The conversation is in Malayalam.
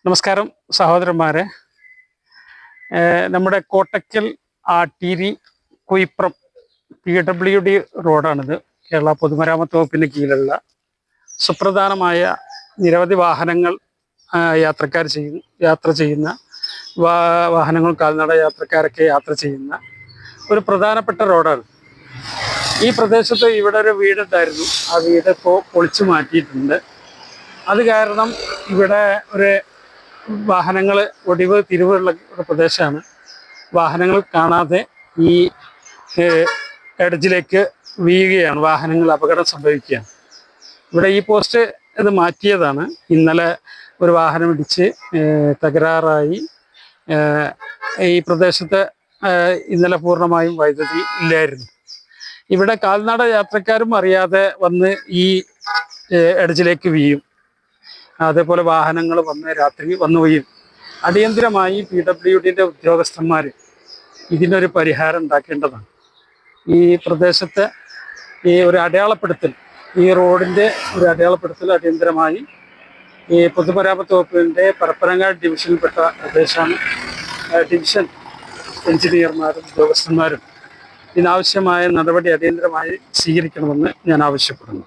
നമസ്കാരം സഹോദരന്മാരെ. നമ്മുടെ കോട്ടക്കൽ ആട്ടീരി കുയിപ്രം PWD റോഡാണിത്. കേരള പൊതുമരാമത്ത് വകുപ്പിന് കീഴിലുള്ള സുപ്രധാനമായ നിരവധി വാഹനങ്ങൾ യാത്ര ചെയ്യുന്ന വാഹനങ്ങൾ, കാൽനട യാത്രക്കാരൊക്കെ യാത്ര ചെയ്യുന്ന ഒരു പ്രധാനപ്പെട്ട റോഡാണ്. ഈ പ്രദേശത്ത് ഇവിടെ ഒരു വീടുണ്ടായിരുന്നു. ആ വീട് ഇപ്പോൾ പൊളിച്ചു മാറ്റിയിട്ടുണ്ട്. അത് കാരണം ഇവിടെ ഒരു വാഹനങ്ങൾ ഒടിവ് തിരിവുള്ള ഒരു പ്രദേശമാണ്. വാഹനങ്ങൾ കാണാതെ ഈ എഡ്ജിലേക്ക് വീഴുകയാണ്, വാഹനങ്ങൾ അപകടം സംഭവിക്കുകയാണ്. ഇവിടെ ഈ പോസ്റ്റ് ഇത് മാറ്റിയതാണ്. ഇന്നലെ ഒരു വാഹനം ഇടിച്ച് തകരാറായി. ഈ പ്രദേശത്ത് ഇന്നലെ പൂർണ്ണമായും വൈദ്യുതി ഇല്ലായിരുന്നു. ഇവിടെ കാൽനട യാത്രക്കാരും അറിയാതെ വന്ന് ഈ എഡ്ജിലേക്ക് വീഴും. അതേപോലെ വാഹനങ്ങൾ രാത്രി വന്നു വീഴും. അടിയന്തിരമായി PWDൻ്റെ ഉദ്യോഗസ്ഥന്മാർ ഇതിനൊരു പരിഹാരം ഉണ്ടാക്കേണ്ടതാണ്. ഈ പ്രദേശത്തെ ഈ ഒരു അടയാളപ്പെടുത്തൽ, ഈ റോഡിൻ്റെ ഒരു അടയാളപ്പെടുത്തൽ അടിയന്തിരമായി ഈ പൊതുമരാമത്ത് വകുപ്പിൻ്റെ പരപ്പനങ്ങാട് ഡിവിഷനിൽപ്പെട്ട പ്രദേശമാണ്. ഡിവിഷൻ എഞ്ചിനീയർമാരും ഉദ്യോഗസ്ഥന്മാരും ഇതിനാവശ്യമായ നടപടി അടിയന്തിരമായി സ്വീകരിക്കണമെന്ന് ഞാൻ ആവശ്യപ്പെടുന്നു.